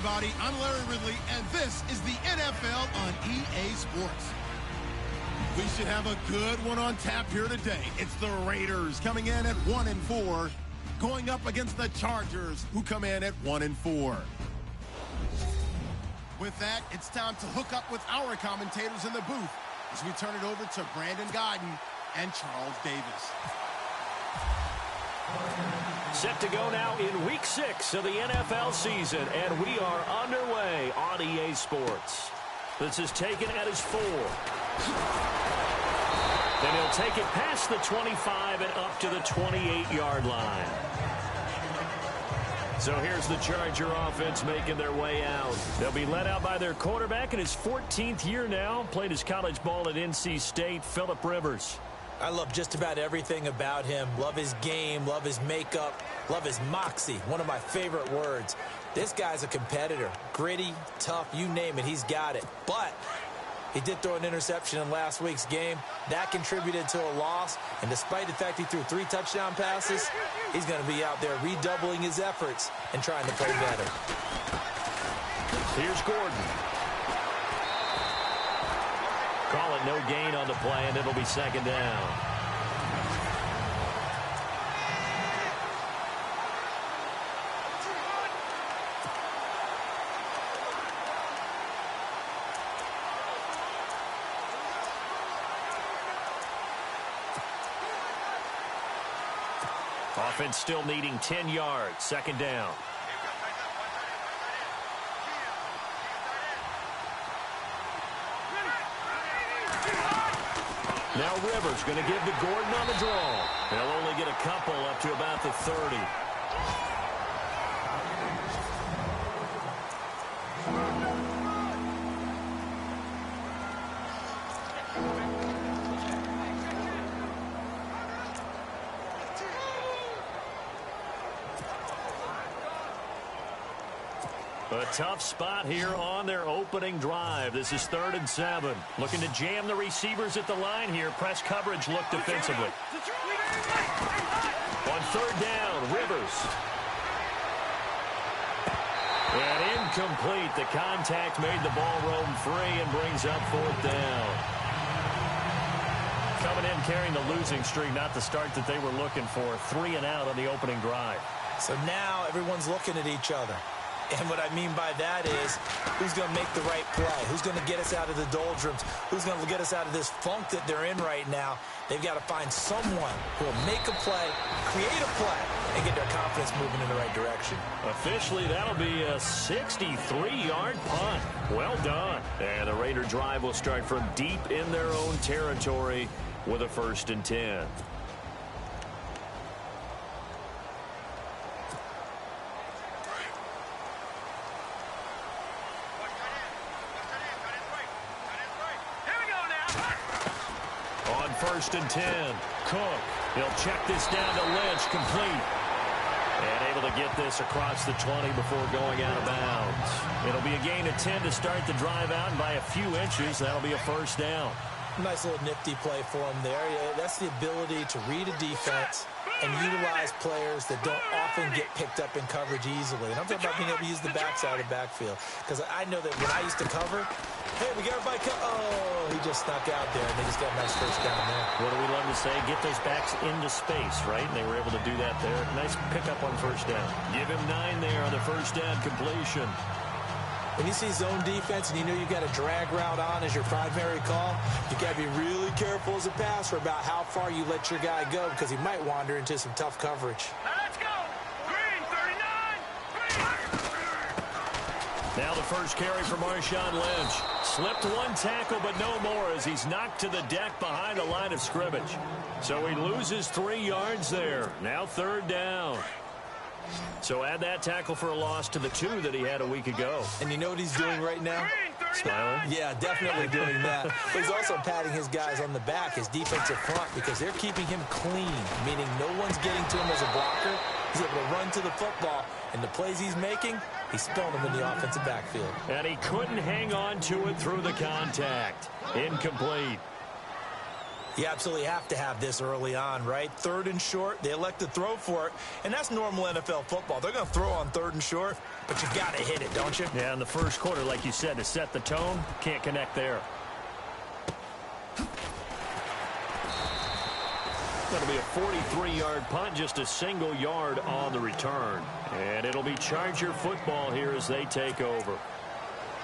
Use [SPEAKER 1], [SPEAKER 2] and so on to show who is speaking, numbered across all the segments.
[SPEAKER 1] everybody. I'm Larry Ridley, and this is the NFL on EA Sports. We should have a good one on tap here today. It's the Raiders coming in at 1-4, going up against the Chargers, who come in at 1-4. With that, it's time to hook up with our commentators in the booth as we turn it over to Brandon Godden and Charles Davis.
[SPEAKER 2] Set to go now in Week 6 of the NFL season, and we are underway on EA Sports. This is taken at his 4. Then he'll take it past the 25 and up to the 28-yard line. So here's the Charger offense making their way out. They'll be led out by their quarterback in his 14th year now. Played his college ball at NC State, Phillip Rivers.
[SPEAKER 3] I love just about everything about him. Love his game, love his makeup, love his moxie. One of my favorite words. This guy's a competitor. Gritty, tough, you name it, he's got it. But he did throw an interception in last week's game. That contributed to a loss. And despite the fact he threw 3 touchdown passes, he's going to be out there redoubling his efforts and trying to play better.
[SPEAKER 2] Here's Gordon. Call it no gain on the play, and it'll be second down. Offense still needing 10 yards. Second down. Now Rivers going to give to Gordon on the draw. They'll only get a couple up to about the 30. A tough spot here on their opening drive. This is 3rd and 7. Looking to jam the receivers at the line here. Press coverage look defensively. On 3rd down, Rivers. And incomplete. The contact made the ball roam free and brings up 4th down. Coming in carrying the losing streak, not the start that they were looking for. 3 and out on the opening drive.
[SPEAKER 3] So now everyone's looking at each other. And what I mean by that is, who's going to make the right play? Who's going to get us out of the doldrums? Who's going to get us out of this funk that they're in right now? They've got to find someone who will make a play, create a play, and get their confidence moving in the right direction.
[SPEAKER 2] Officially, that'll be a 63-yard punt. Well done. And the Raider drive will start from deep in their own territory with a 1st and 10. On 1st and 10, Cook. He'll check this down to Lynch, complete. And able to get this across the 20 before going out of bounds. It'll be a gain of 10 to start the drive out, and by a few inches, that'll be a 1st down.
[SPEAKER 3] Nice little nifty play for him there. Yeah, that's the ability to read a defense and utilize players that don't often get picked up in coverage easily. And I'm talking about being able to use the backside of the backfield. Because I know that when I used to cover, hey, we got everybody oh, he just snuck out there, and they just got a nice 1st down there.
[SPEAKER 2] What do we love to say? Get those backs into space, right? And they were able to do that there. Nice pickup on 1st down. Give him 9 there on the 1st down completion.
[SPEAKER 3] When you see zone defense and you know you got a drag route on as your primary call, you got to be really careful as a passer about how far you let your guy go, because he might wander into some tough coverage.
[SPEAKER 4] Let's go! Green, 39!
[SPEAKER 2] Now the first carry for Marshawn Lynch. Slipped 1 tackle, but no more as he's knocked to the deck behind the line of scrimmage. So he loses 3 yards there. Now 3rd down. So add that tackle for a loss to the 2 that he had a week ago.
[SPEAKER 3] And you know what he's doing right now?
[SPEAKER 2] Smiling?
[SPEAKER 3] Yeah, definitely doing that. But he's also patting his guys on the back, his defensive front, because they're keeping him clean, meaning no one's getting to him as a blocker. He's able to run to the football, and the plays he's making, he's spilling them in the offensive backfield.
[SPEAKER 2] And he couldn't hang on to it through the contact. Incomplete.
[SPEAKER 3] You absolutely have to have this early on, right? 3rd and short, they elect to throw for it, and that's normal NFL football. They're going to throw on 3rd and short, but you got to hit it, don't you?
[SPEAKER 2] Yeah, in the first quarter, like you said, to set the tone, can't connect there. That'll be a 43-yard punt, just a single yard on the return. And it'll be Charger football here as they take over.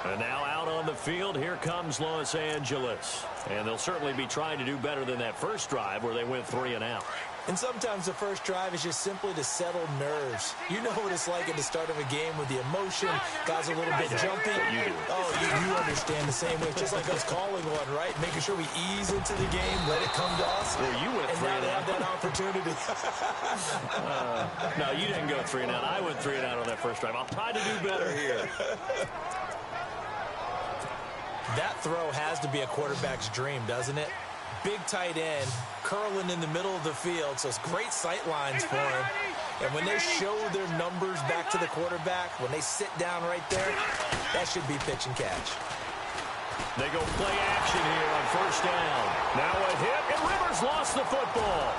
[SPEAKER 2] And now out on the field, here comes Los Angeles. And they'll certainly be trying to do better than that first drive where they went 3 and out.
[SPEAKER 3] And sometimes the first drive is just simply to settle nerves. You know what it's like at the start of a game with the emotion. Guys are a little bit jumpy.
[SPEAKER 2] You do.
[SPEAKER 3] Oh, you understand the same way. It's just like us calling one, right? Making sure we ease into the game, let it come to us.
[SPEAKER 2] Well, you went 3 and out.
[SPEAKER 3] Have that opportunity.
[SPEAKER 2] No, you didn't go 3 and out. I went 3 and out on that first drive. I'll try to do better here.
[SPEAKER 3] That throw has to be a quarterback's dream, doesn't it? Big tight end, curling in the middle of the field, so it's great sight lines for him. And when they show their numbers back to the quarterback, when they sit down right there, that should be pitch and catch.
[SPEAKER 2] They go play action here on first down. Now a hit, and Rivers lost the football.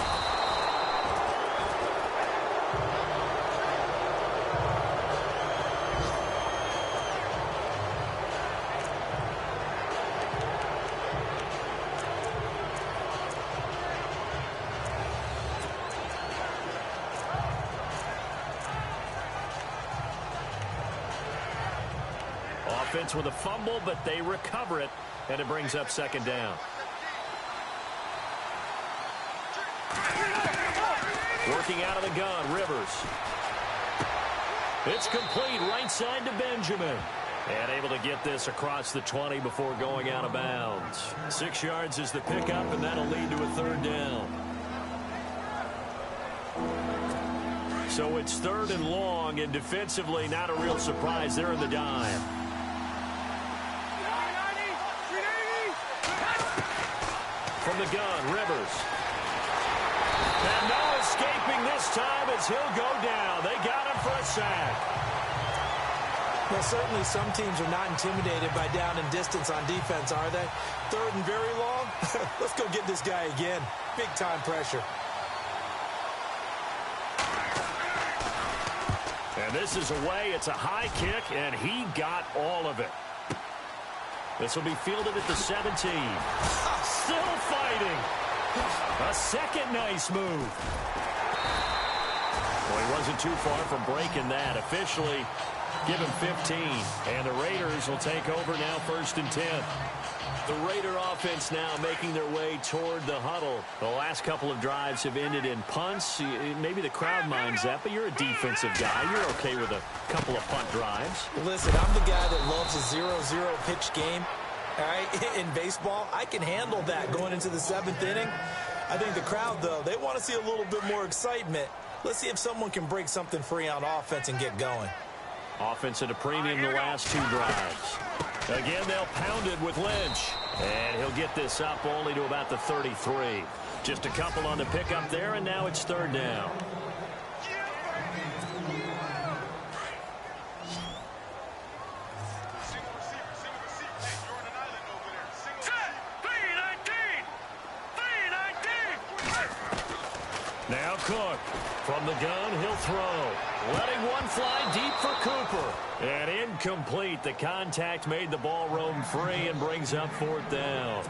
[SPEAKER 2] Offense with a fumble, but they recover it, and it brings up second down. Working out of the gun, Rivers. It's complete right side to Benjamin. And able to get this across the 20 before going out of bounds. 6 yards is the pickup, and that'll lead to a 3rd down. So it's 3rd and long, and defensively not a real surprise. They're in the dime. From the gun, Rivers. And no escaping this time as he'll go down. They got him for a sack.
[SPEAKER 3] Well, certainly some teams are not intimidated by down and distance on defense, are they? 3rd and very long? Let's go get this guy again. Big time pressure.
[SPEAKER 2] And this is away. It's a high kick, and he got all of it. This will be fielded at the 17. Still fighting. A second nice move. Well, he wasn't too far from breaking that. Officially, give him 15. And the Raiders will take over now 1st and 10. The Raider offense now making their way toward the huddle. The last couple of drives have ended in punts. Maybe the crowd minds that, but you're a defensive guy. You're okay with a couple of punt drives.
[SPEAKER 3] Listen, I'm the guy that loves a 0-0 pitch game. All right, in baseball, I can handle that going into the 7th inning. I think the crowd, though, they want to see a little bit more excitement. Let's see if someone can break something free on offense and get going.
[SPEAKER 2] Offense at a premium the last 2 drives. Again, they'll pound it with Lynch. And he'll get this up only to about the 33. Just a couple on the pickup there, and now it's 3rd down. Now Cook. From the gun, he'll throw. Letting one fly deep for Cooper. And incomplete. The contact made the ball roam free and brings up 4th down.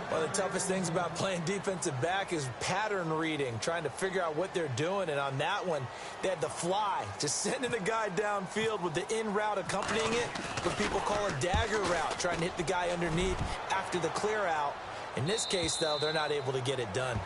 [SPEAKER 3] One of the toughest things about playing defensive back is pattern reading, trying to figure out what they're doing. And on that one, they had the fly, just sending the guy downfield with the in route accompanying it, what people call a dagger route, trying to hit the guy underneath after the clear out. In this case, though, they're not able to get it done.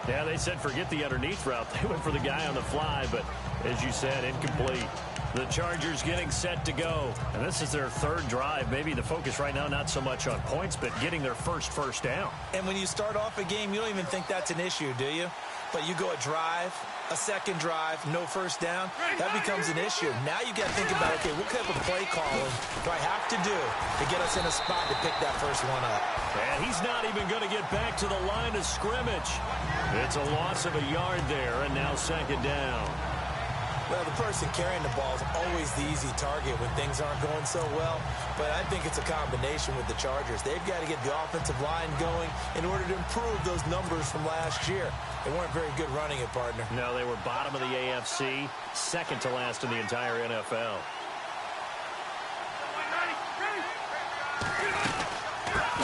[SPEAKER 2] Yeah, they said forget the underneath route. They went for the guy on the fly, but as you said, incomplete. The Chargers getting set to go. And this is their 3rd drive. Maybe the focus right now not so much on points, but getting their first down.
[SPEAKER 3] And when you start off a game, you don't even think that's an issue, do you? But you go a drive, a 2nd drive, no 1st down, that becomes an issue. Now you got to think about, okay, what type of play calling do I have to do to get us in a spot to pick that first one up?
[SPEAKER 2] And he's not even going to get back to the line of scrimmage. It's a loss of a yard there, and now 2nd down.
[SPEAKER 3] Well, the person carrying the ball is always the easy target when things aren't going so well, but I think it's a combination with the Chargers. They've got to get the offensive line going in order to improve those numbers from last year. They weren't very good running it, partner.
[SPEAKER 2] No, they were bottom of the AFC, second to last in the entire NFL.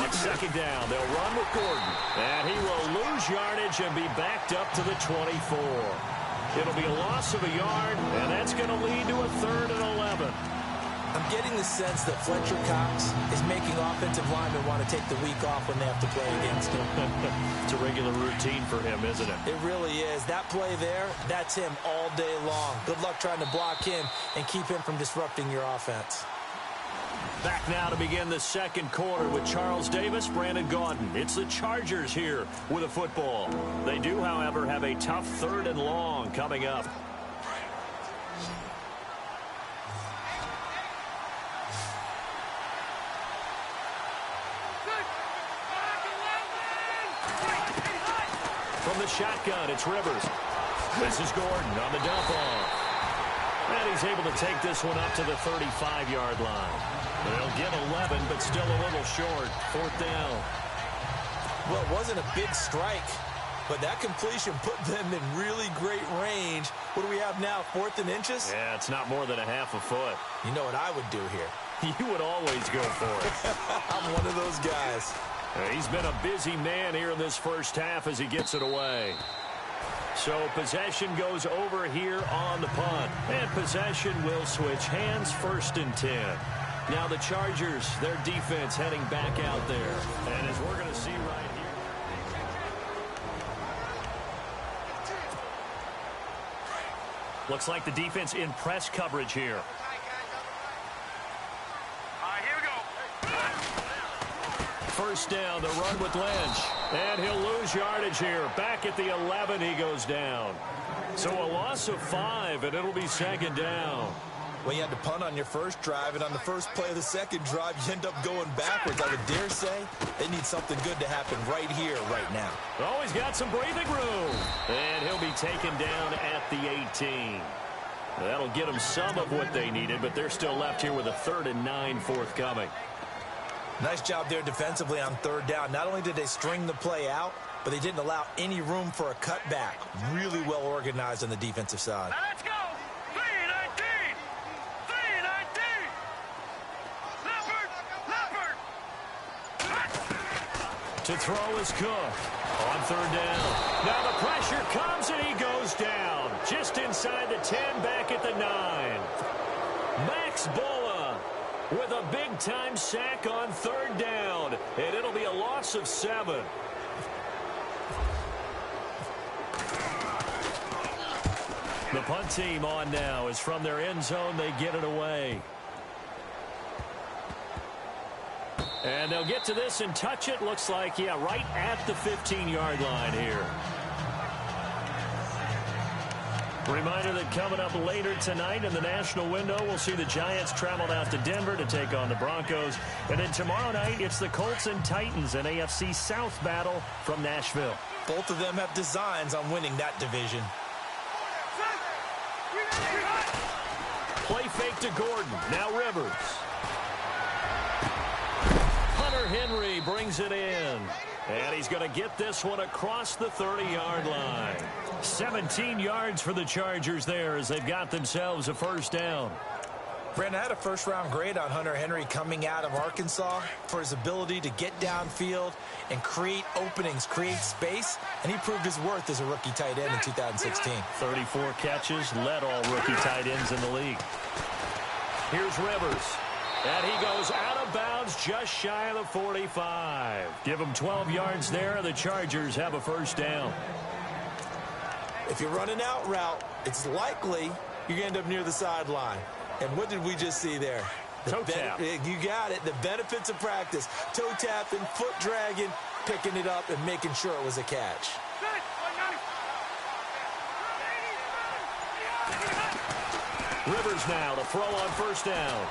[SPEAKER 2] On second down, they'll run with Gordon, and he will lose yardage and be backed up to the 24. It'll be a loss of a yard, and that's going to lead to a 3rd and 11.
[SPEAKER 3] I'm getting the sense that Fletcher Cox is making offensive linemen want to take the week off when they have to play against him.
[SPEAKER 2] It's a regular routine for him, isn't it?
[SPEAKER 3] It really is. That play there, that's him all day long. Good luck trying to block him and keep him from disrupting your offense.
[SPEAKER 2] Back now to begin the second quarter with Charles Davis, Brandon Gaudin. It's the Chargers here with a football. They do, however, have a tough 3rd and long coming up. From the shotgun, it's Rivers. This is Gordon on the dump off. And he's able to take this one up to the 35-yard line. They'll get 11, but still a little short. 4th down.
[SPEAKER 3] Well, it wasn't a big strike, but that completion put them in really great range. What do we have now, 4th and inches?
[SPEAKER 2] Yeah, it's not more than a half a foot.
[SPEAKER 3] You know what I would do here?
[SPEAKER 2] You would always go for it.
[SPEAKER 3] I'm one of those guys.
[SPEAKER 2] He's been a busy man here in this first half as he gets it away. So possession goes over here on the punt. And possession will switch hands, 1st and 10. Now the Chargers, their defense heading back out there. And as we're going to see right here. Looks like the defense in press coverage here.
[SPEAKER 4] Here we go.
[SPEAKER 2] 1st down, the run with Lynch. And he'll lose yardage here. Back at the 11, he goes down. So a loss of 5, and it'll be 2nd down.
[SPEAKER 3] Well, you had to punt on your first drive, and on the first play of the second drive, you end up going backwards. I would dare say they need something good to happen right here, right now.
[SPEAKER 2] Oh, he's got some breathing room. And he'll be taken down at the 18. That'll get them some of what they needed, but they're still left here with a 3rd and 9 forthcoming.
[SPEAKER 3] Nice job there defensively on 3rd down. Not only did they string the play out, but they didn't allow any room for a cutback. Really well organized on the defensive side.
[SPEAKER 4] Now let's go. 3-19. 3-19. Leopard.
[SPEAKER 2] To throw is Cook on 3rd down. Now the pressure comes and he goes down. Just inside the 10, back at the 9. Max Bola with a big-time sack on 3rd down. And it'll be a loss of 7. The punt team on now is from their end zone. They get it away. And they'll get to this and touch it. Looks like, yeah, right at the 15-yard line here. Reminder that coming up later tonight in the national window, we'll see the Giants travel out to Denver to take on the Broncos. And then tomorrow night, it's the Colts and Titans, an AFC South battle from Nashville.
[SPEAKER 3] Both of them have designs on winning that division.
[SPEAKER 2] Play fake to Gordon. Now Rivers. Hunter Henry brings it in. And he's going to get this one across the 30-yard line. 17 yards for the Chargers there as they've got themselves a 1st down.
[SPEAKER 3] Brandon, I had a first-round grade on Hunter Henry coming out of Arkansas for his ability to get downfield and create openings, create space, and he proved his worth as a rookie tight end in 2016.
[SPEAKER 2] 34 catches, led all rookie tight ends in the league. Here's Rivers. And he goes out of bounds just shy of the 45. Give him 12 yards there. The Chargers have a 1st down.
[SPEAKER 3] If you're running out route, it's likely you're going to end up near the sideline. And what did we just see there?
[SPEAKER 2] Toe tap.
[SPEAKER 3] You got it. The benefits of practice. Toe tapping, foot dragging, picking it up, and making sure it was a catch.
[SPEAKER 2] Rivers now to throw on 1st down.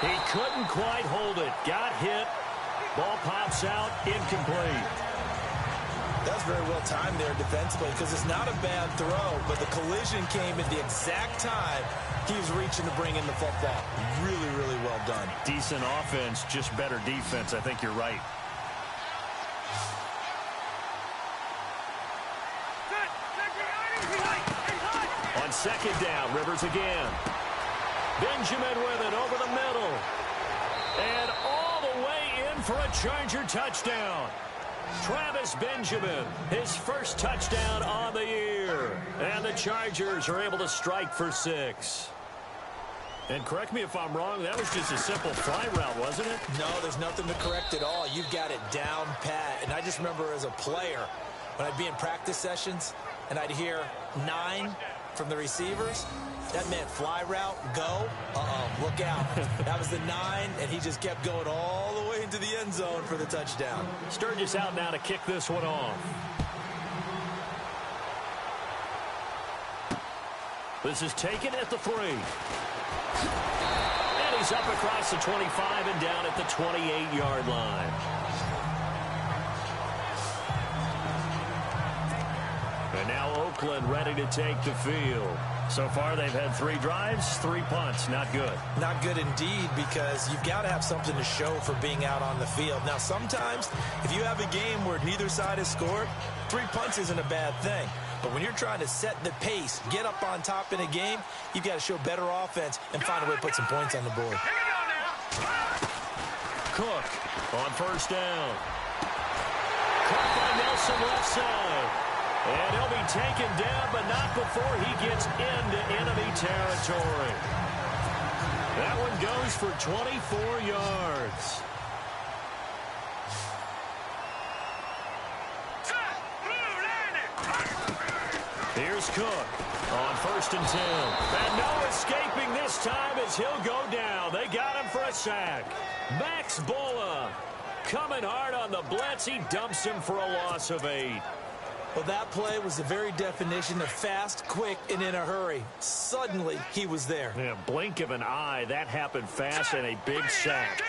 [SPEAKER 2] He couldn't quite hold it. Got hit. Ball pops out. Incomplete.
[SPEAKER 3] That's very well timed there defensively because it's not a bad throw, but the collision came at the exact time he was reaching to bring in the football. Really, really well done.
[SPEAKER 2] Decent offense, just better defense. I think you're right. On second down, Rivers again. Benjamin with it over the middle. And all the way in for a Charger touchdown. Travis Benjamin, his first touchdown on the year. And the Chargers are able to strike for 6. And correct me if I'm wrong, that was just a simple fly route, wasn't it?
[SPEAKER 3] No, there's nothing to correct at all. You've got it down pat. And I just remember as a player, when I'd be in practice sessions, and I'd hear 9 from the receivers, that meant fly route, go, look out. That was the 9, and he just kept going all the way into the end zone for the touchdown.
[SPEAKER 2] Sturgis out now to kick this one off. This is taken at the 3. And he's up across the 25 and down at the 28-yard line. And now Oakland ready to take the field. So far, they've had 3 drives, 3 punts. Not good.
[SPEAKER 3] Not good indeed, because you've got to have something to show for being out on the field. Now, sometimes, if you have a game where neither side has scored, 3 punts isn't a bad thing. But when you're trying to set the pace, get up on top in a game, you've got to show better offense and find a way to put some points on the board.
[SPEAKER 2] Cook on first down. Caught by Nelson left side. And he'll be taken down, but not before he gets into enemy territory. That one goes for 24 yards. Here's Cook on first and 10. And no escaping this time as he'll go down. They got him for a sack. Max Bulla coming hard on the blitz. He dumps him for a loss of 8.
[SPEAKER 3] Well, that play was the very definition of fast, quick, and in a hurry. Suddenly, he was there.
[SPEAKER 2] Yeah, blink of an eye. That happened fast and a big sack.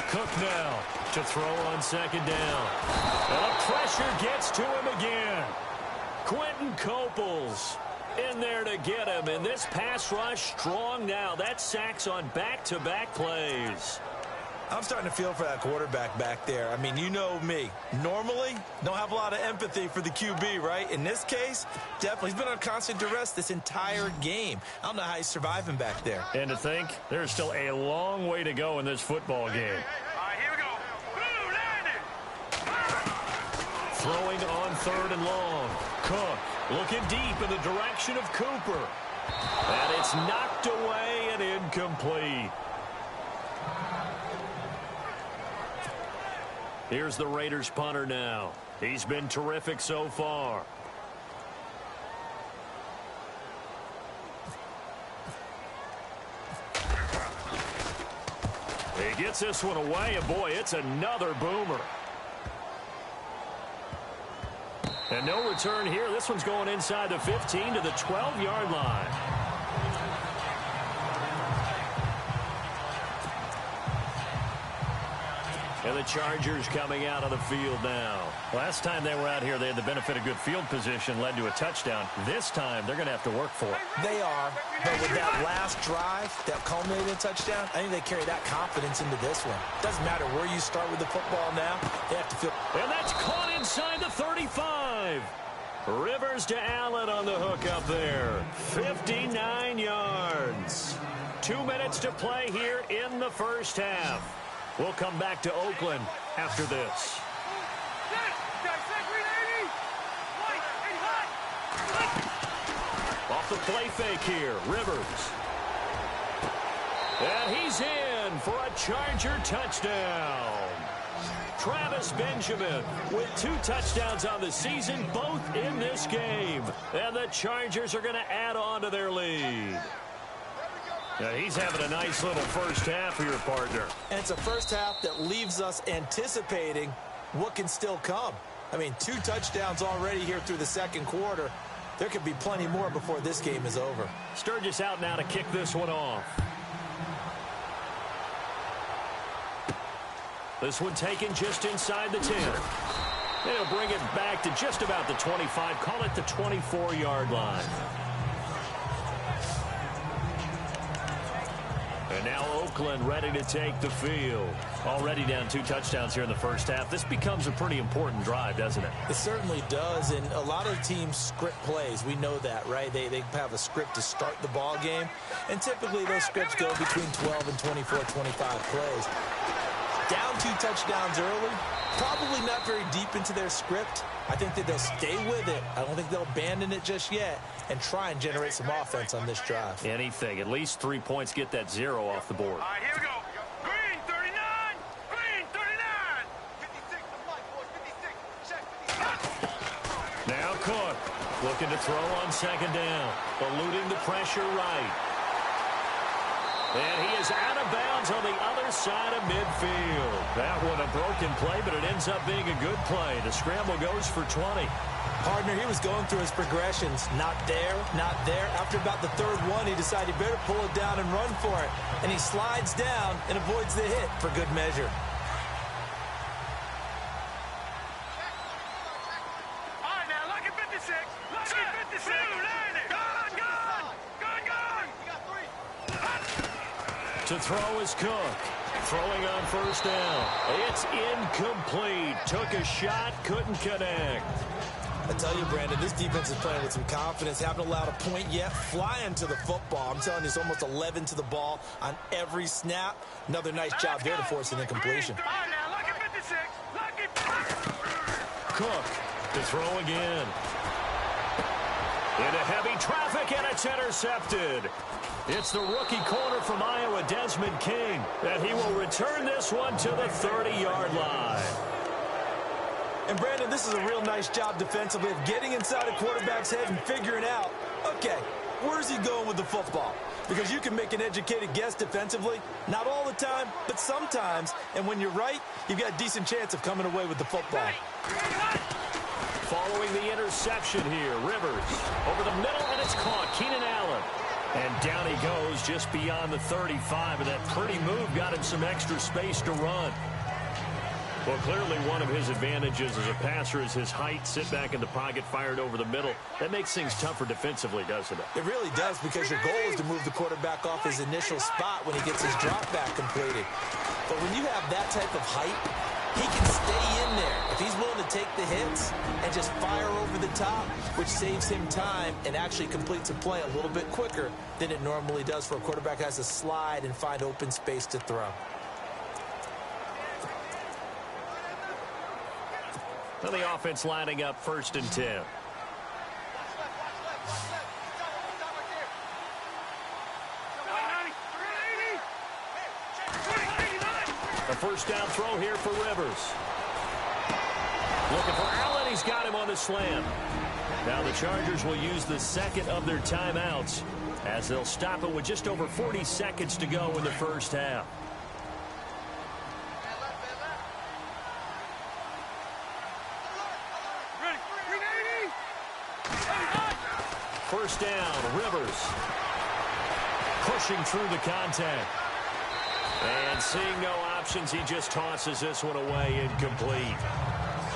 [SPEAKER 2] Cook now to throw on second down. And the pressure gets to him again. Quentin Coples in there to get him. And this pass rush strong now. That sacks on back-to-back plays.
[SPEAKER 3] I'm starting to feel for that quarterback back there. I mean, you know me. Normally, don't have a lot of empathy for the QB, right? In this case, definitely. He's been on constant duress this entire game. I don't know how he's surviving back there.
[SPEAKER 2] And to think, there's still a long way to go in this football game.
[SPEAKER 4] All right, here we go.
[SPEAKER 2] Throwing on third and long. Cook looking deep in the direction of Cooper. And it's knocked away and incomplete. Here's the Raiders punter now. He's been terrific so far. He gets this one away, and boy, it's another boomer. And no return here. This one's going inside the 15 to the 12-yard line. And the Chargers coming out of the field now. Last time they were out here, they had the benefit of good field position, led to a touchdown. This time, they're going to have to work for it.
[SPEAKER 3] They are, but with that last drive that culminated in a touchdown, I think they carry that confidence into this one. Doesn't matter where you start with the football now. They have to feel.
[SPEAKER 2] And that's caught inside the 35. Rivers to Allen on the hook up there. 59 yards. 2 minutes to play here in the first half. We'll come back to Oakland after this. Off the play fake here, Rivers. And he's in for a Charger touchdown. Travis Benjamin with 2 touchdowns on the season, both in this game. And the Chargers are going to add on to their lead. Yeah, he's having a nice little first half here, partner.
[SPEAKER 3] And it's a first half that leaves us anticipating what can still come. I mean, 2 touchdowns already here through the second quarter. There could be plenty more before this game is over.
[SPEAKER 2] Sturgis out now to kick this one off. This one taken just inside the 10. They'll bring it back to just about the 25. Call it the 24-yard line. And now Oakland ready to take the field. Already down 2 touchdowns here in the first half. This becomes a pretty important drive, doesn't it?
[SPEAKER 3] It certainly does, and a lot of teams script plays. We know that, right? They have a script to start the ball game, and typically those scripts go between 12 and 24, 25 plays. Down 2 touchdowns early, probably not very deep into their script. I think that they'll stay with it. I don't think they'll abandon it just yet and try and generate some offense on this drive.
[SPEAKER 2] Anything. At least 3 points, get that 0 off the board.
[SPEAKER 4] All right, here we go. Green 39. Green 39. 56. Check 56.
[SPEAKER 2] Now Cook looking to throw on second down. Eluding the pressure right. And he is out of bounds on the other side of midfield. That one a broken play, but it ends up being a good play. The scramble goes for 20.
[SPEAKER 3] Partner, he was going through his progressions. Not there, not there. After about the third one, he decided he better pull it down and run for it. And he slides down and avoids the hit for good measure.
[SPEAKER 4] All right, now, lucky 56. Lucky 56.
[SPEAKER 2] To throw is Cook. Throwing on first down. It's incomplete. Took a shot, couldn't connect.
[SPEAKER 3] I tell you, Brandon, this defense is playing with some confidence. Haven't allowed a point yet. Flying to the football. I'm telling you, it's almost 11 to the ball on every snap. Another nice job there to force an incompletion.
[SPEAKER 4] All right, now, lucky 56. Lucky 56.
[SPEAKER 2] Cook to throw again. Into heavy traffic, and it's intercepted. It's the rookie corner from Iowa, Desmond King, and he will return this one to the 30-yard line.
[SPEAKER 3] And, Brandon, this is a real nice job defensively of getting inside a quarterback's head and figuring out, okay, where's he going with the football? Because you can make an educated guess defensively. Not all the time, but sometimes. And when you're right, you've got a decent chance of coming away with the football.
[SPEAKER 2] Following the interception here, Rivers over the middle, and it's caught. Keenan Allen. And down he goes just beyond the 35, and that pretty move got him some extra space to run. Well, clearly one of his advantages as a passer is his height. Sit back in the pocket, fired over the middle. That makes things tougher defensively, doesn't it?
[SPEAKER 3] It really does, because your goal is to move the quarterback off his initial spot when he gets his drop back completed. But when you have that type of height, he can stay in there. If he's willing to take the hits and just fire over the top, which saves him time and actually completes a play a little bit quicker than it normally does for a quarterback who has to slide and find open space to throw.
[SPEAKER 2] Well, the offense lining up 1st and 10. A first down throw here for Rivers. Looking for Allen. He's got him on the slant. Now the Chargers will use the second of their timeouts as they'll stop it with just over 40 seconds to go in the first half. First down, Rivers. Pushing through the contact. And seeing no options, he just tosses this one away, incomplete.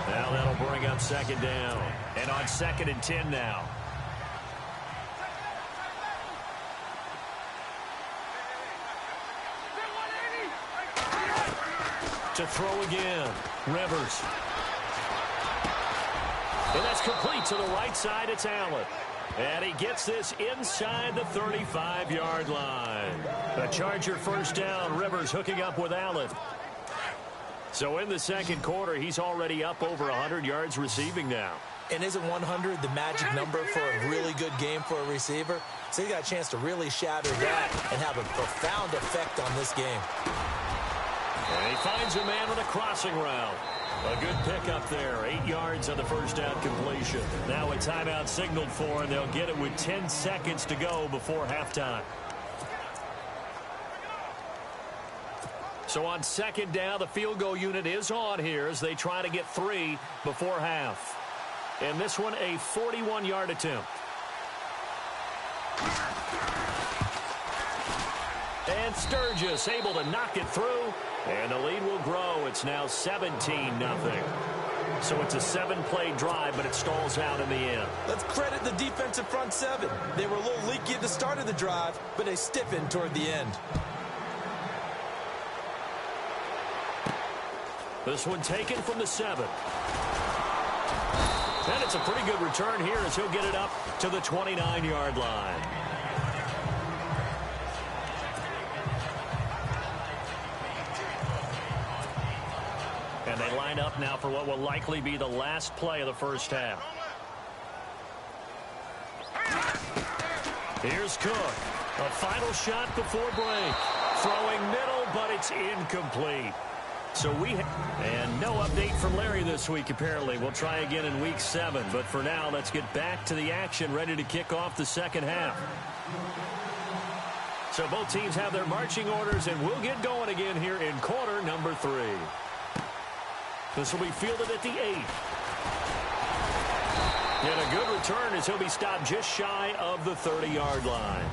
[SPEAKER 2] Now that'll bring up 2nd down. And on 2nd and 10 now. To throw again, Rivers. And that's complete to the right side. It's Allen. And he gets this inside the 35-yard line. A Charger first down. Rivers hooking up with Allen. So in the second quarter, he's already up over 100 yards receiving now.
[SPEAKER 3] And isn't 100 the magic number for a really good game for a receiver? So he got a chance to really shatter that and have a profound effect on this game.
[SPEAKER 2] And he finds a man with a crossing route. A good pickup there. 8 yards on the first down completion. Now a timeout signaled for, and they'll get it with 10 seconds to go before halftime. So on 2nd down, the field goal unit is on here as they try to get 3 before half. And this one, a 41-yard attempt. And Sturgis able to knock it through. And the lead will grow. It's now 17-0. So it's a 7-play drive, but it stalls out in the end.
[SPEAKER 3] Let's credit the defensive front seven. They were a little leaky at the start of the drive, but they stiffened toward the end.
[SPEAKER 2] This one taken from the 7. And it's a pretty good return here as he'll get it up to the 29-yard line. And they line up now for what will likely be the last play of the first half. Here's Cook. A final shot before break. Throwing middle, but it's incomplete. So and no update from Larry this week, apparently. We'll try again in week 7. But for now, let's get back to the action, ready to kick off the second half. So both teams have their marching orders, and we'll get going again here in quarter number 3. This will be fielded at the 8. And a good return as he'll be stopped just shy of the 30-yard line.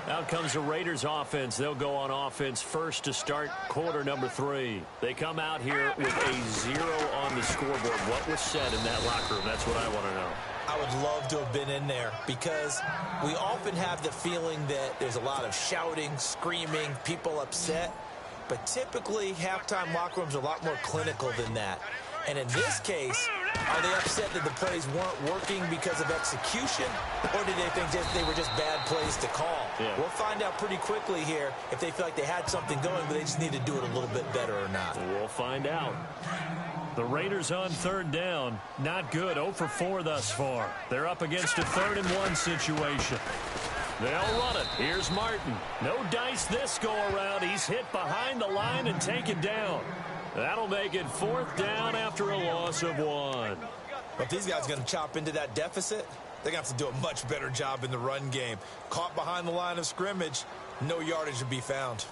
[SPEAKER 2] Out comes the Raiders offense. They'll go on offense first to start quarter number 3. They come out here with a 0 on the scoreboard. What was said in that locker room? That's what I want to know.
[SPEAKER 3] I would love to have been in there because we often have the feeling that there's a lot of shouting, screaming, people upset. But typically, halftime locker rooms are a lot more clinical than that. And in this case, are they upset that the plays weren't working because of execution? Or do they think they were just bad plays to call?
[SPEAKER 2] Yeah.
[SPEAKER 3] We'll find out pretty quickly here if they feel like they had something going, but they just need to do it a little bit better or not.
[SPEAKER 2] We'll find out. The Raiders on third down. Not good. 0 for 4 thus far. They're up against a 3rd and 1 situation. They'll run it. Here's Martin. No dice this go-around. He's hit behind the line and taken down. That'll make it 4th down after a loss of 1.
[SPEAKER 3] But if these guys are going to chop into that deficit, they're going to have to do a much better job in the run game. Caught behind the line of scrimmage, no yardage to be found.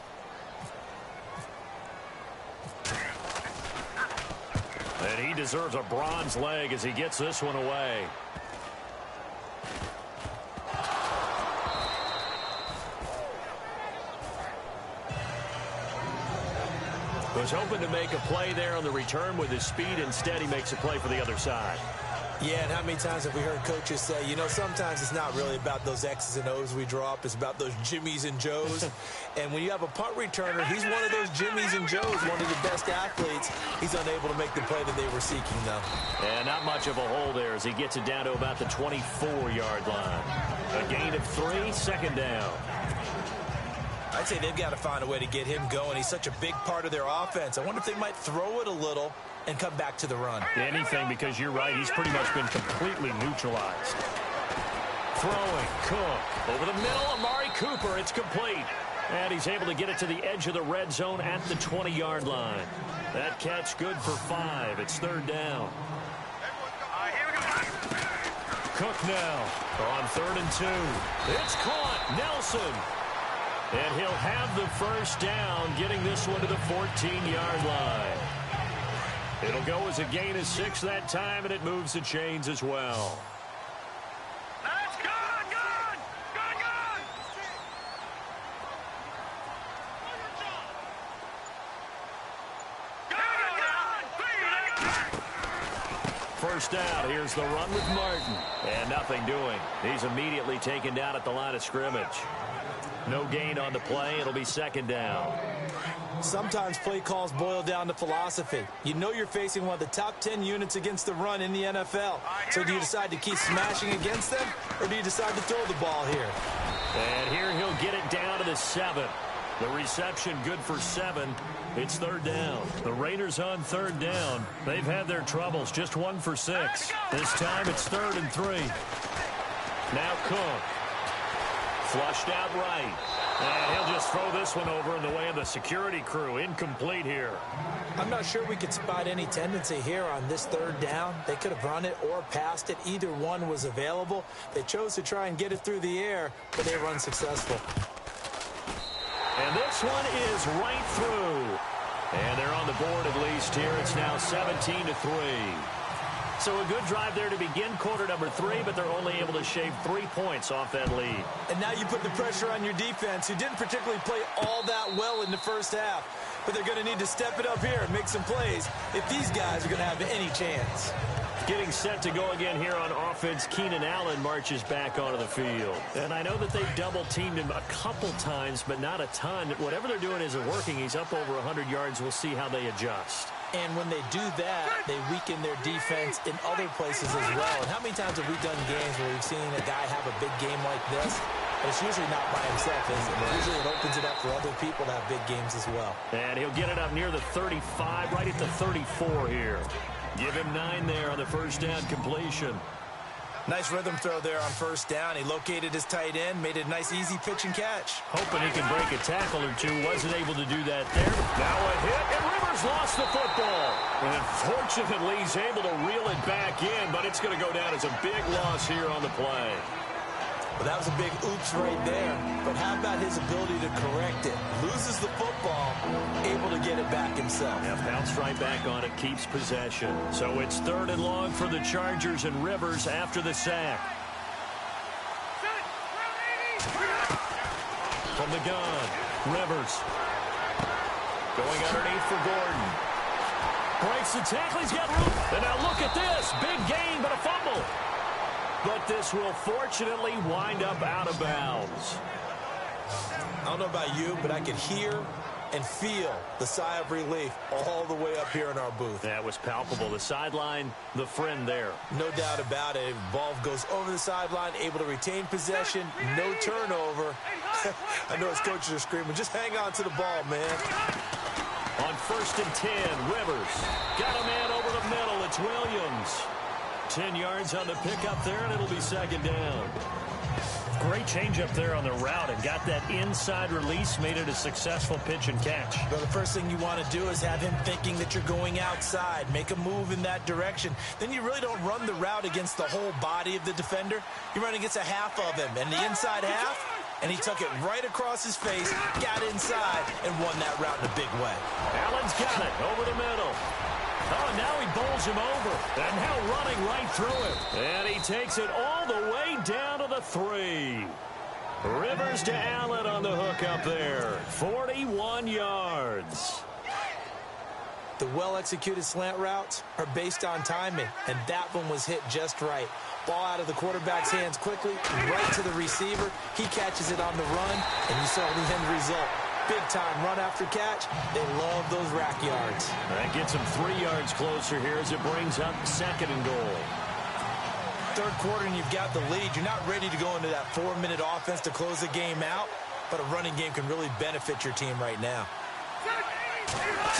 [SPEAKER 2] And he deserves a bronze leg as he gets this one away. Was hoping to make a play there on the return with his speed. Instead, he makes a play for the other side.
[SPEAKER 3] Yeah, and how many times have we heard coaches say, you know, sometimes it's not really about those X's and O's we drop. It's about those Jimmies and Joes. And when you have a punt returner, he's one of those Jimmies and Joes, one of the best athletes. He's unable to make the play that they were seeking, though.
[SPEAKER 2] And not much of a hole there as he gets it down to about the 24-yard line. A gain of 3, 2nd down.
[SPEAKER 3] I'd say they've got to find a way to get him going. He's such a big part of their offense. I wonder if they might throw it a little and come back to the run.
[SPEAKER 2] Anything, because you're right. He's pretty much been completely neutralized. Throwing, Cook. Over the middle, Amari Cooper. It's complete. And he's able to get it to the edge of the red zone at the 20-yard line. That catch good for 5. It's 3rd down. Cook now on 3rd and 2. It's caught. Nelson. And he'll have the 1st down, getting this one to the 14-yard line. It'll go as a gain of 6 that time, and it moves the chains as well.
[SPEAKER 4] Let's go! Gun! Gun! Gun!
[SPEAKER 2] First down. Here's the run with Martin. And nothing doing. He's immediately taken down at the line of scrimmage. No gain on the play. It'll be 2nd down.
[SPEAKER 3] Sometimes play calls boil down to philosophy. You know you're facing one of the top 10 units against the run in the NFL. So do you decide to keep smashing against them, or do you decide to throw the ball here?
[SPEAKER 2] And here he'll get it down to the 7. The reception good for 7. It's 3rd down. The Raiders on 3rd down. They've had their troubles. Just 1 for 6. This time it's 3rd and 3. Now Cook. Flushed out right. And he'll just throw this one over in the way of the security crew. Incomplete here.
[SPEAKER 3] I'm not sure we could spot any tendency here on this 3rd down. They could have run it or passed it. Either one was available. They chose to try and get it through the air, but they were unsuccessful.
[SPEAKER 2] And this one is right through. And they're on the board at least here. It's now 17-3. So a good drive there to begin quarter number 3, but they're only able to shave 3 points off that lead.
[SPEAKER 3] And now you put the pressure on your defense, who didn't particularly play all that well in the first half. but they're going to need to step it up here and make some plays if these guys are going to have any chance.
[SPEAKER 2] Getting set to go again here on offense, Keenan Allen marches back onto the field. And I know that they've double-teamed him a couple times, but not a ton. Whatever they're doing isn't working. He's up over 100 yards. We'll see how they adjust.
[SPEAKER 3] And when they do that, they weaken their defense in other places as well. And how many times have we done games where we've seen a guy have a big game like this? But it's usually not by himself, is it? Usually it opens it up for other people to have big games as well. And
[SPEAKER 2] he'll get it up near the 35, right at the 34 here. Give him 9 there on the first down completion.
[SPEAKER 3] Nice rhythm throw there on first down. He located his tight end, made a nice easy pitch and catch.
[SPEAKER 2] Hoping he can break a tackle or two. Wasn't able to do that there. Now a hit, and Rivers lost the football. And fortunately, he's able to reel it back in, but it's going to go down as a big loss here on the play.
[SPEAKER 3] Well, that was a big oops right there. But how about his ability to correct it? Loses the football, able to get it back himself.
[SPEAKER 2] Yeah, bounced right back on it, keeps possession. So it's 3rd and long for the Chargers and Rivers after the sack. From the gun, Rivers. Going underneath for Gordon. Breaks the tackle, he's got room. And now look at this, big gain, but a fumble. But this will fortunately wind up out of bounds.
[SPEAKER 3] I don't know about you, but I could hear and feel the sigh of relief all the way up here in our booth.
[SPEAKER 2] That was palpable. The sideline, the friend there.
[SPEAKER 3] No doubt about it. Ball goes over the sideline, able to retain possession, no turnover. I know his coaches are screaming, just hang on to the ball, man.
[SPEAKER 2] On 1st and 10, Rivers got a man over the middle. It's Williams. 10 yards on the pickup there, and it'll be 2nd down. Great change up there on the route and got that inside release, made it a successful pitch and catch.
[SPEAKER 3] Well, the first thing you want to do is have him thinking that you're going outside, make a move in that direction. Then you really don't run the route against the whole body of the defender. You run against a half of him, and the inside half, and he took it right across his face, got inside, and won that route in a big way.
[SPEAKER 2] Allen's got it over the middle. Oh, now he bowls him over. And now running right through it. And he takes it all the way down to the 3. Rivers to Allen on the hook up there. 41 yards.
[SPEAKER 3] The well-executed slant routes are based on timing, and that one was hit just right. Ball out of the quarterback's hands quickly, right to the receiver. He catches it on the run, and you saw the end result. Big-time run after catch. They love those rack yards.
[SPEAKER 2] That gets him 3 yards closer here as it brings up 2nd and goal.
[SPEAKER 3] 3rd quarter, and you've got the lead. You're not ready to go into that 4-minute offense to close the game out, but a running game can really benefit your team right now.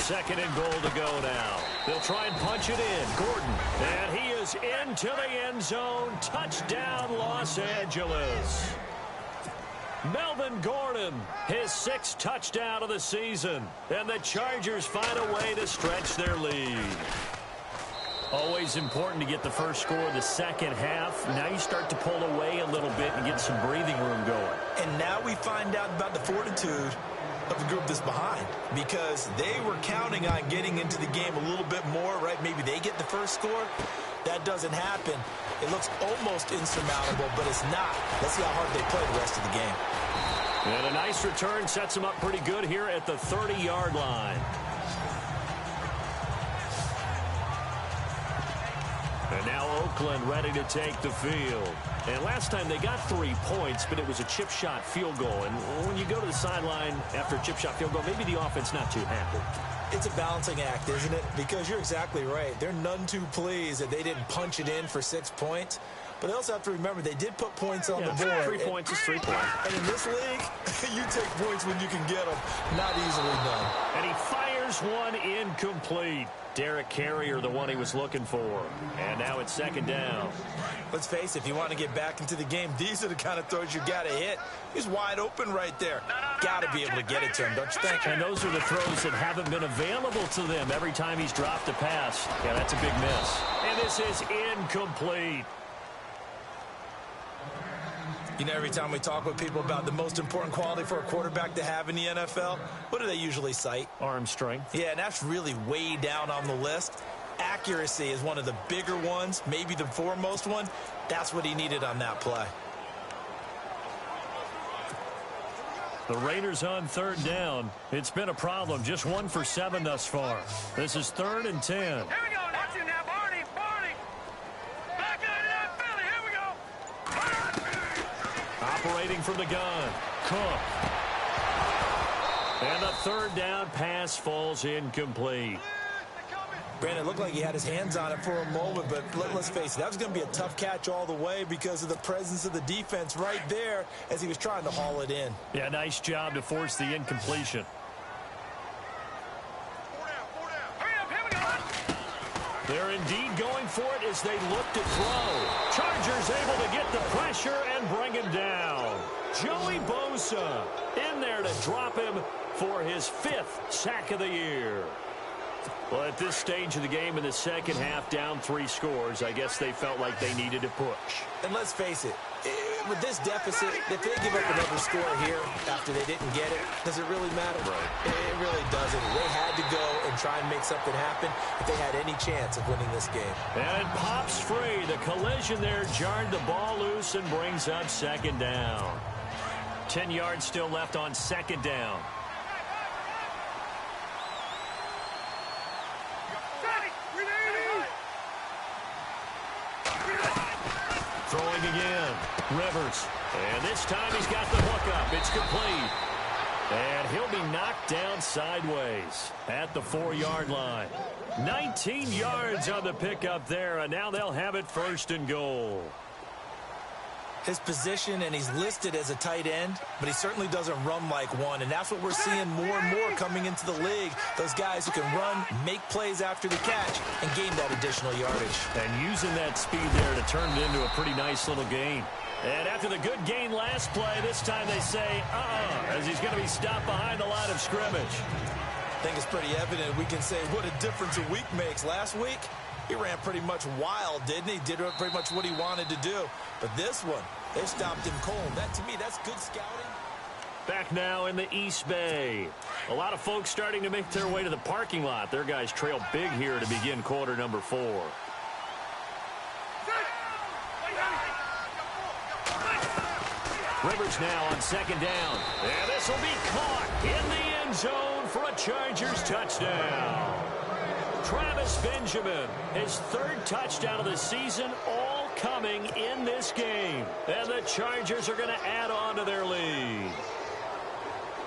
[SPEAKER 2] 2nd and goal to go now. They'll try and punch it in. Gordon, and he is into the end zone. Touchdown, Los Angeles. Melvin Gordon, his 6th touchdown of the season. And the Chargers find a way to stretch their lead. Always important to get the first score of the second half. Now you start to pull away a little bit and get some breathing room going.
[SPEAKER 3] And now we find out about the fortitude of the group that's behind, because they were counting on getting into the game a little bit more, right? Maybe they get the first score. That doesn't happen. It looks almost insurmountable, but it's not. Let's see how hard they play the rest of the game.
[SPEAKER 2] And a nice return sets them up pretty good here at the 30-yard line. And now Oakland ready to take the field. And last time they got 3 points, but it was a chip shot field goal. And when you go to the sideline after a chip shot field goal, maybe the offense not too happy.
[SPEAKER 3] It's a balancing act, isn't it? Because you're exactly right. They're none too pleased that they didn't punch it in for 6 points. But they also have to remember they did put points on the board.
[SPEAKER 2] 3 points is 3 points.
[SPEAKER 3] And in this league, you take points when you can get them. Not easily done.
[SPEAKER 2] And he fires one incomplete. Derek Carrier, the one he was looking for. And now it's 2nd down.
[SPEAKER 3] Let's face it, if you want to get back into the game, these are the kind of throws you got to hit. He's wide open right there. Got to be able to get it to him, don't you think?
[SPEAKER 2] And those are the throws that haven't been available to them every time he's dropped a pass. Yeah, that's a big miss. And this is incomplete.
[SPEAKER 3] You know, every time we talk with people about the most important quality for a quarterback to have in the NFL, what do they usually cite?
[SPEAKER 2] Arm strength.
[SPEAKER 3] Yeah, and that's really way down on the list. Accuracy is one of the bigger ones, maybe the foremost one. That's what he needed on that play.
[SPEAKER 2] The Raiders on 3rd down. It's been a problem. Just 1 for 7 thus far. This is 3rd and 10.
[SPEAKER 4] Here we go. Watch him now, Barney. Barney. Back in that Philly. Here we go.
[SPEAKER 2] Operating from the gun. Cook. And the 3rd down pass falls incomplete.
[SPEAKER 3] Brandon, it looked like he had his hands on it for a moment, but let's face it, that was going to be a tough catch all the way because of the presence of the defense right there as he was trying to haul it in.
[SPEAKER 2] Yeah, nice job to force the incompletion.
[SPEAKER 4] Hurry up. Here we go.
[SPEAKER 2] They're indeed going for it as they look to throw. Chargers able to get the pressure and bring him down. Joey Bosa in there to drop him for his 5th sack of the year. Well, at this stage of the game in the second half, down 3 scores, I guess they felt like they needed to push.
[SPEAKER 3] And let's face it, with this deficit, if they give up another score here after they didn't get it, does it really matter? Right. It really doesn't. They had to go and try and make something happen if they had any chance of winning this game.
[SPEAKER 2] And it pops free. The collision there jarred the ball loose and brings up 2nd down. 10 yards still left on 2nd down. Throwing again. Rivers. And this time he's got the hook up. It's complete. And he'll be knocked down sideways at the 4-yard line. 19 yards on the pickup there, and now they'll have it 1st and goal.
[SPEAKER 3] His position, and he's listed as a tight end, but he certainly doesn't run like one, and that's what we're seeing more and more coming into the league. Those guys who can run, make plays after the catch, and gain that additional yardage.
[SPEAKER 2] And using that speed there to turn it into a pretty nice little gain. And after the good gain last play, this time they say, as he's going to be stopped behind the line of scrimmage.
[SPEAKER 3] I think it's pretty evident we can say what a difference a week makes. Last week, he ran pretty much wild, didn't he? Did pretty much what he wanted to do. But this one, they stopped him cold. That, to me, that's good scouting.
[SPEAKER 2] Back now in the East Bay. A lot of folks starting to make their way to the parking lot. Their guys trail big here to begin quarter number 4. Rivers now on 2nd down. And this will be caught in the end zone for a Chargers touchdown. Travis Benjamin, his 3rd touchdown of the season, all coming in this game. And the Chargers are going to add on to their lead.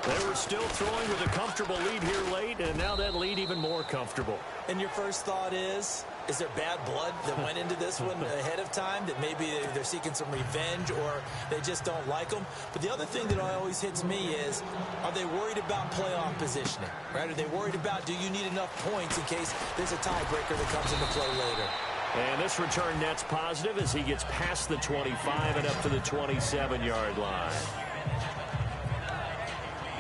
[SPEAKER 2] They were still throwing with a comfortable lead here late, and now that lead even more comfortable.
[SPEAKER 3] And your first thought is there bad blood that went into this one ahead of time, that maybe they're seeking some revenge or they just don't like them? But the other thing that always hits me is, are they worried about playoff positioning? Right? Are they worried about, do you need enough points in case there's a tiebreaker that comes into play later?
[SPEAKER 2] And this return net's positive as he gets past the 25 and up to the 27-yard line.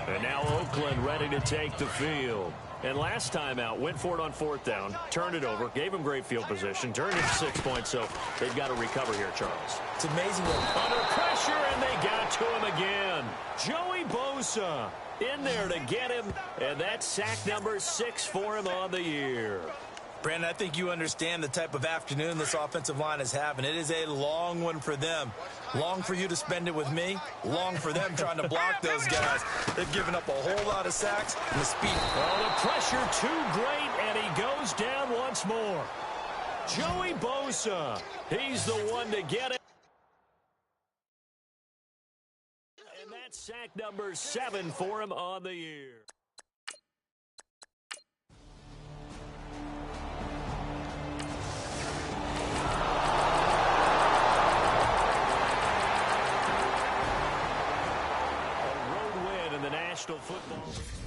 [SPEAKER 2] And now Oakland ready to take the field. And last time out, went for it on 4th down, turned it over, gave him great field position, turned it to 6 points, so they've got to recover here, Charles.
[SPEAKER 3] It's amazing.
[SPEAKER 2] Under pressure, and they got to him again. Joey Bosa in there to get him, and that's sack number 6 for him on the year.
[SPEAKER 3] Brandon, I think you understand the type of afternoon this offensive line is having. It is a long one for them. Long for you to spend it with me. Long for them trying to block those guys. They've given up a whole lot of sacks and the speed.
[SPEAKER 2] Well, the pressure too great, and he goes down once more. Joey Bosa, he's the one to get it. And that's sack number 7 for him on the year. National Football League.